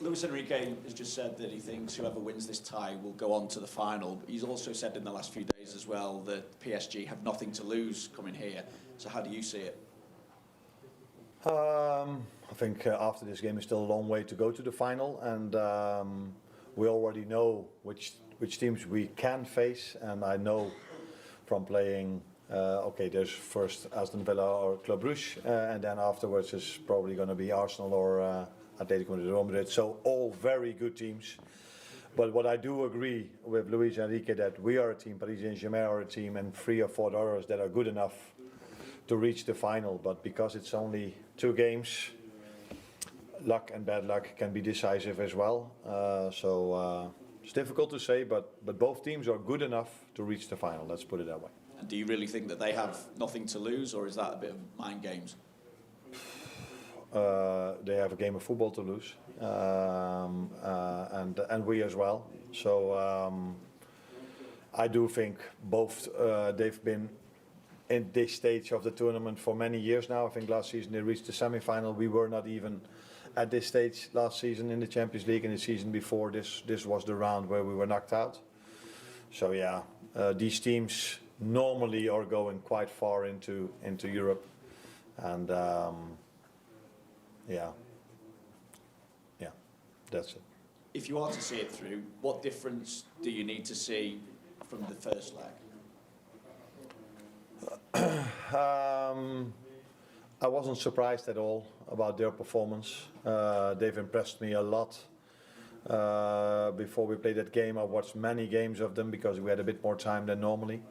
Luis Enrique has just said that he thinks whoever wins this tie will go on to the final. But he's also said in the last few days as well that PSG have nothing to lose coming here. So how do you see it? I think after this game is still a long way to go to the final, and we already know which teams we can face. And I know from playing, there's first Aston Villa or Club Brugge, and then afterwards is probably going to be Arsenal or Atletico Madrid. So all very good teams. But what I do agree with Luis Enrique that we are a team, Paris Saint-Germain are a team, and 3 or 4 others that are good enough to reach the final. But because it's only 2 games, luck and bad luck can be decisive as well. It's difficult to say, but both teams are good enough to reach the final. Let's put it that way. And do you really think that they have nothing to lose, or is that a bit of mind games? They have a game of football to lose, and we as well. So I do think both they've been in this stage of the tournament for many years now. I think last season they reached the semi-final. We were not even at this stage last season in the Champions League, and the season before this was the round where we were knocked out. So yeah, these teams normally are going quite far into Europe, and yeah, that's it. If you are to see it through, what difference do you need to see from the first leg? I wasn't surprised at all about their performance. They've impressed me a lot. Before we played that game, I watched many games of them because we had a bit more time than normally.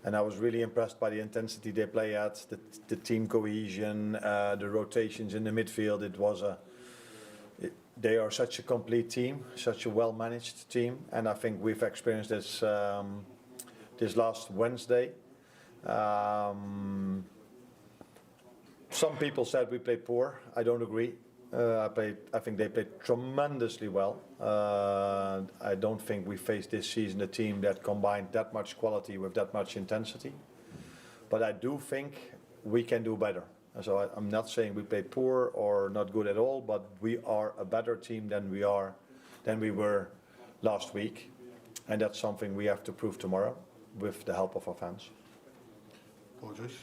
And I was really impressed by the intensity they play at, the team cohesion, the rotations in the midfield. They are such a complete team, such a well-managed team. And I think we've experienced this last Wednesday. Some people said we played poor. I don't agree. I think they played tremendously well. I don't think we faced this season a team that combined that much quality with that much intensity. But I do think we can do better. So I'm not saying we played poor or not good at all, but we are a better team than we were last week, and that's something we have to prove tomorrow with the help of our fans. Gorgeous.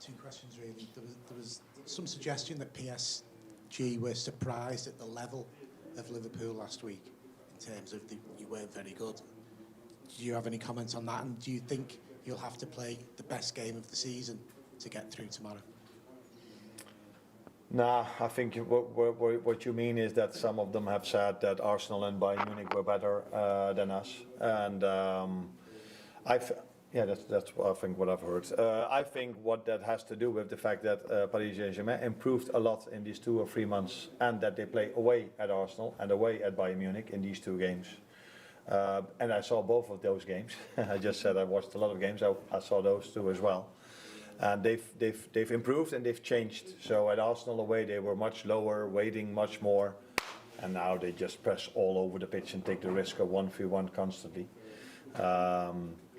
Two questions really. There was some suggestion that PSG were surprised at the level of Liverpool last week in terms of you weren't very good. Do you have any comments on that, and do you think you'll have to play the best game of the season to get through tomorrow? Nah, I think what you mean is that some of them have said that Arsenal and Bayern Munich were better than us, and that's I think what I've heard. I think what that has to do with the fact that Paris Saint-Germain improved a lot in these 2 or 3 months, and that they play away at Arsenal and away at Bayern Munich in these 2 games. And I saw both of those games. I just said I watched a lot of games. I saw those 2 as well. And they've improved and they've changed. So at Arsenal away they were much lower, waiting much more, and now they just press all over the pitch and take the risk of 1v1 constantly.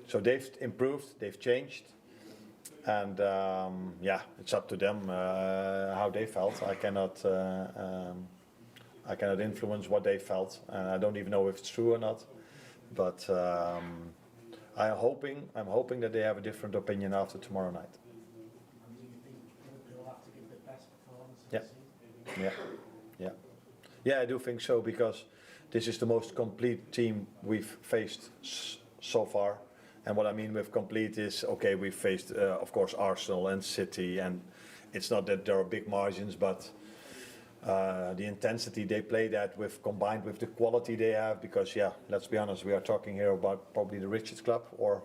So they've improved, they've changed, and it's up to them how they felt. I cannot influence what they felt, and I don't even know if it's true or not. But I'm hoping that they have a different opinion after tomorrow night. Yeah, I do think so, because this is the most complete team we've faced so far. And what I mean with complete is, okay, we've faced, of course, Arsenal and City, and it's not that there are big margins, but the intensity they play that with, combined with the quality they have, because let's be honest, we are talking here about probably the richest club, or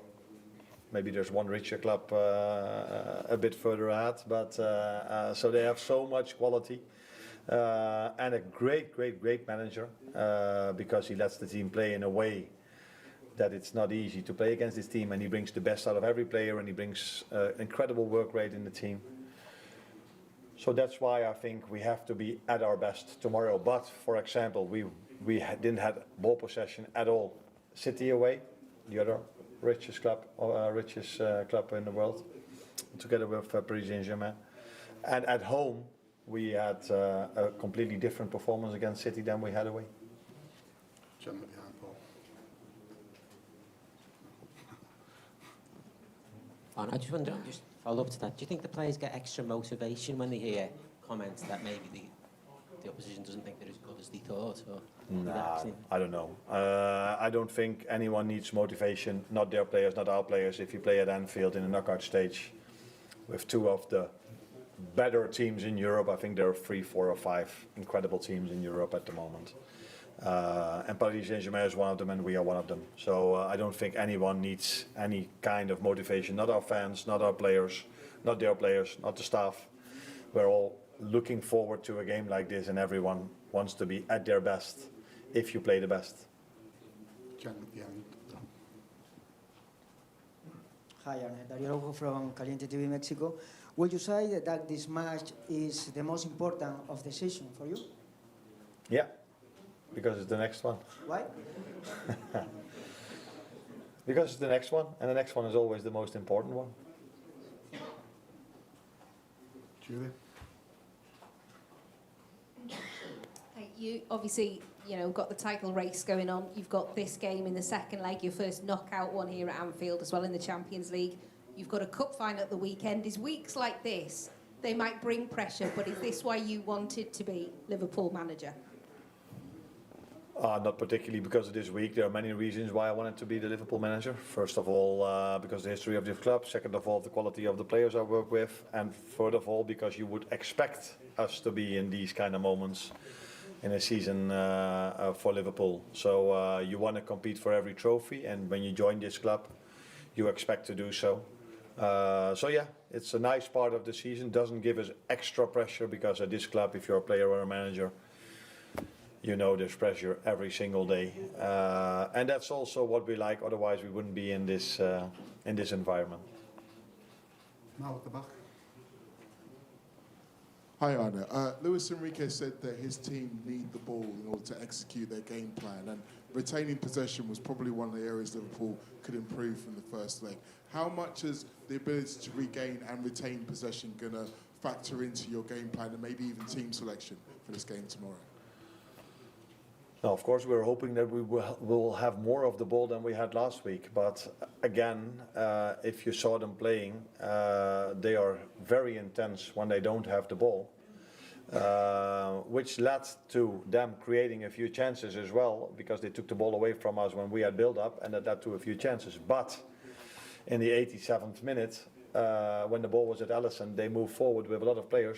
maybe there's one richer club a bit further ahead, but so they have so much quality, and a great manager, because he lets the team play in a way that it's not easy to play against this team, and he brings the best out of every player, and he brings incredible work rate in the team. So that's why I think we have to be at our best tomorrow. But for example, we didn't have ball possession at all. City away, the other richest club in the world, together with Paris Saint-Germain. And at home, we had a completely different performance against City than we had away. Gentleman behind Paul. Arne, I just wonder, just follow up to that. Do you think the players get extra motivation when they hear comments that maybe the opposition doesn't think they're as good as they thought? Or Nah, I don't know. I don't think anyone needs motivation, not their players, not our players. If you play at Anfield in a knockout stage with two of the better teams in Europe, I think there are 3, 4 or 5 incredible teams in Europe at the moment. And Paris Saint-Germain is one of them and we are one of them. So I don't think anyone needs any kind of motivation, not our fans, not our players, not their players, not the staff. We're all looking forward to a game like this and everyone wants to be at their best if you play the best. Gentleman behind. Hi, Arne. Dario Rojo from Caliente TV Mexico. Would you say that this match is the most important of the season for you? Yeah, because it's the next one. Why? Because it's the next one, and the next one is always the most important one. Julia. You obviously, got the title race going on. You've got this game in the second leg, your first knockout one here at Anfield as well in the Champions League. You've got a cup final at the weekend. Is weeks like this, they might bring pressure, but is this why you wanted to be Liverpool manager? Not particularly because of this week. There are many reasons why I wanted to be the Liverpool manager. First of all, because of the history of this club. Second of all, the quality of the players I work with. And third of all, because you would expect us to be in these kind of moments in a season for Liverpool. So you want to compete for every trophy, and when you join this club, you expect to do so. So yeah, it's a nice part of the season. Doesn't give us extra pressure because at this club, if you're a player or a manager, you know there's pressure every single day, and that's also what we like. Otherwise, we wouldn't be in this environment. Now at the back. Hi Arne. Luis Enrique said that his team need the ball in order to execute their game plan, and retaining possession was probably one of the areas Liverpool could improve from the first leg. How much is the ability to regain and retain possession going to factor into your game plan and maybe even team selection for this game tomorrow? Now, of course, we're hoping that we will have more of the ball than we had last week. But again, if you saw them playing, they are very intense when they don't have the ball, which led to them creating a few chances as well, because they took the ball away from us when we had build-up, and that led to a few chances. But in the 87th minute, when the ball was at Alisson, they moved forward with a lot of players.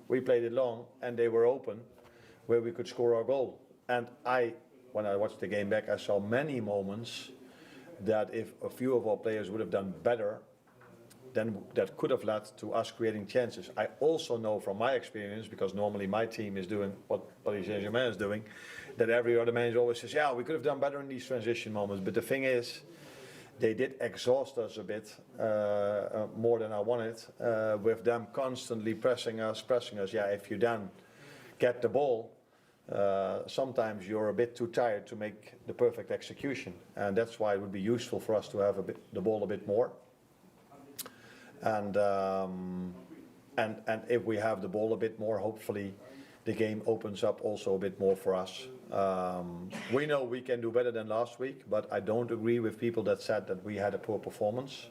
We played it long, and they were open, where we could score our goal. And when I watched the game back, I saw many moments that if a few of our players would have done better, then that could have led to us creating chances. I also know from my experience, because normally my team is doing what Paris Saint-Germain is doing, that every other manager always says, yeah, we could have done better in these transition moments. But the thing is, they did exhaust us a bit more than I wanted, with them constantly pressing us. Yeah, if you then get the ball, sometimes you're a bit too tired to make the perfect execution, and that's why it would be useful for us to have the ball a bit more. And if we have the ball a bit more, hopefully the game opens up also a bit more for us. We know we can do better than last week, but I don't agree with people that said that we had a poor performance,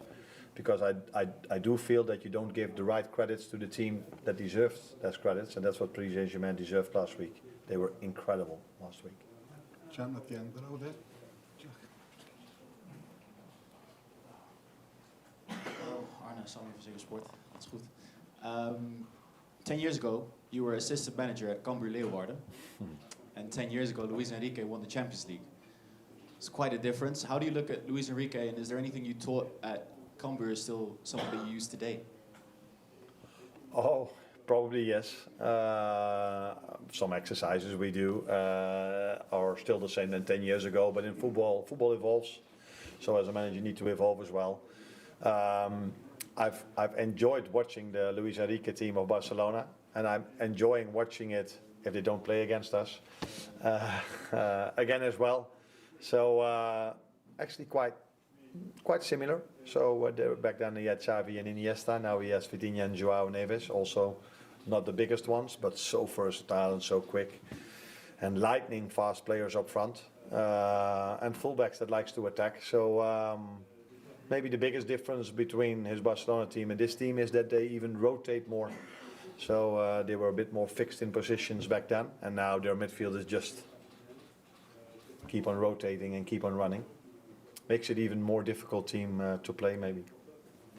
because I do feel that you don't give the right credits to the team that deserved those credits, and that's what Paris Saint-Germain deserved last week. They were incredible last week. Gentleman at the end of the row there. Arne, Sander van Sport. That's goed. 10 years ago, you were assistant manager at Cambuur Leeuwarden. And 10 years ago, Luis Enrique won the Champions League. It's quite a difference. How do you look at Luis Enrique, and is there anything you taught at Cambuur is still something that you use today? Oh, probably yes. Some exercises we do are still the same than 10 years ago, but in football evolves. So as a manager, you need to evolve as well. I've enjoyed watching the Luis Enrique team of Barcelona, and I'm enjoying watching it if they don't play against us again as well. So actually quite Quite similar. So back then he had Xavi and Iniesta. Now he has Vitinha and Joao Neves. Also, not the biggest ones, but so versatile and so quick, and lightning fast players up front, and fullbacks that likes to attack. So maybe the biggest difference between his Barcelona team and this team is that they even rotate more. So they were a bit more fixed in positions back then, and now their midfield is just keep on rotating and keep on running. Makes it even more difficult team to play, maybe.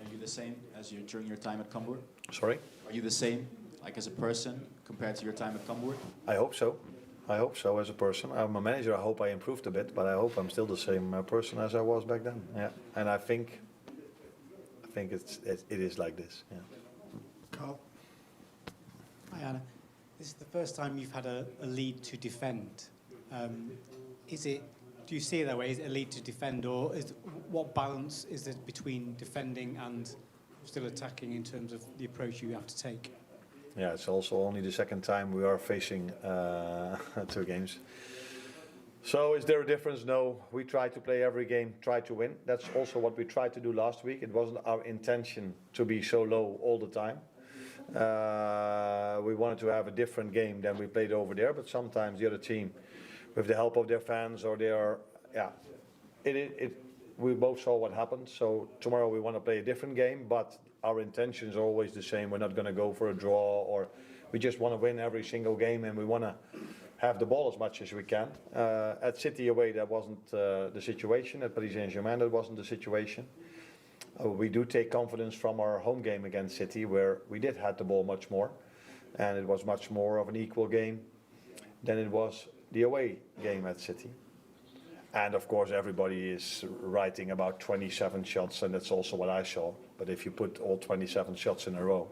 Are you the same as you during your time at Cambuur? Sorry? Are you the same, like as a person, compared to your time at Cambuur? I hope so. I hope so as a person. I'm a manager, I hope I improved a bit, but I hope I'm still the same person as I was back then. Yeah, and I think it is like this. Yeah. Carl? Hi Anna. This is the first time you've had a lead to defend. Do you see it that way? Is it a lead to defend, or what balance is there between defending and still attacking in terms of the approach you have to take? Yeah, it's also only the second time we are facing 2 games. So is there a difference? No, we try to play every game, try to win. That's also what we tried to do last week. It wasn't our intention to be so low all the time. We wanted to have a different game than we played over there, but sometimes the other team, with the help of their fans or their, we both saw what happened. So tomorrow we want to play a different game, but our intentions are always the same. We're not going to go for a draw, or we just want to win every single game, and we want to have the ball as much as we can. At City away, that wasn't the situation. At Paris Saint-Germain, that wasn't the situation. We do take confidence from our home game against City, where we did have the ball much more, and it was much more of an equal game than it was the away game at City. And of course everybody is writing about 27 shots, and that's also what I saw. But if you put all 27 shots in a row,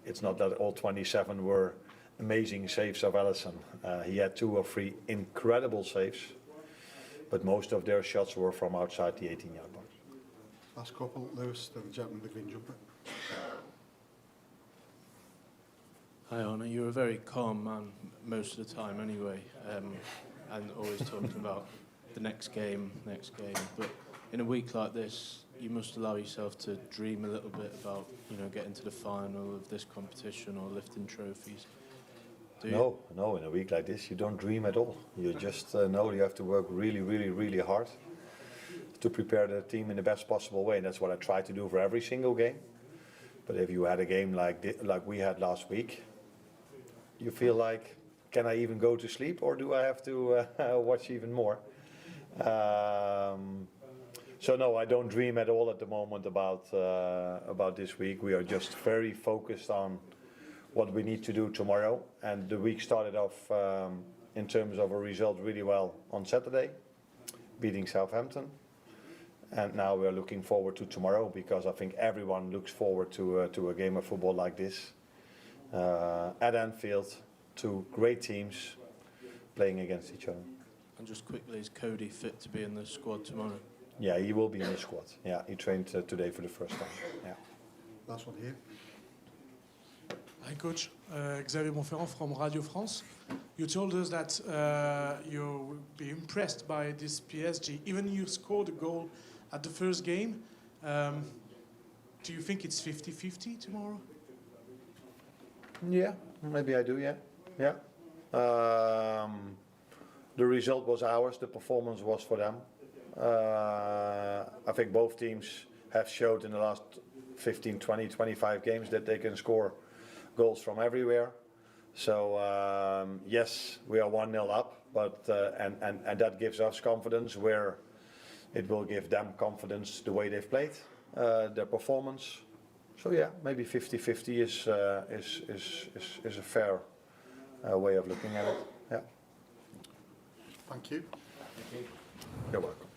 it's not that all 27 were amazing saves of Alisson. He had 2 or 3 incredible saves, but most of their shots were from outside the 18-yard box. Last couple, Lewis, then the gentleman with the green jumper. Hi Arne, you're a very calm man most of the time anyway, and always talking about the next game, but in a week like this, you must allow yourself to dream a little bit about, getting to the final of this competition or lifting trophies. No, in a week like this you don't dream at all. You just know you have to work really, really, really hard to prepare the team in the best possible way, and that's what I try to do for every single game. But if you had a game like we had last week, you feel like, can I even go to sleep, or do I have to watch even more? So no, I don't dream at all at the moment about this week. We are just very focused on what we need to do tomorrow, and the week started off in terms of a result really well on Saturday, beating Southampton, and now we are looking forward to tomorrow, because I think everyone looks forward to a game of football like this. At Anfield, 2 great teams playing against each other. And just quickly, is Cody fit to be in the squad tomorrow? Yeah, he will be in the squad. Yeah, he trained today for the first time. Yeah. Last one here. Hi Coach, Xavier Monferrand from Radio France. You told us that you'll be impressed by this PSG. Even you scored a goal at the first game. Do you think it's 50-50 tomorrow? Yeah, maybe I do, yeah. The result was ours, the performance was for them. I think both teams have showed in the last 15, 20, 25 games that they can score goals from everywhere. So yes, we are 1-0 up, but and that gives us confidence, where it will give them confidence the way they've played, their performance. So yeah, maybe 50-50 is a fair way of looking at it. Yeah. Thank you. You're welcome.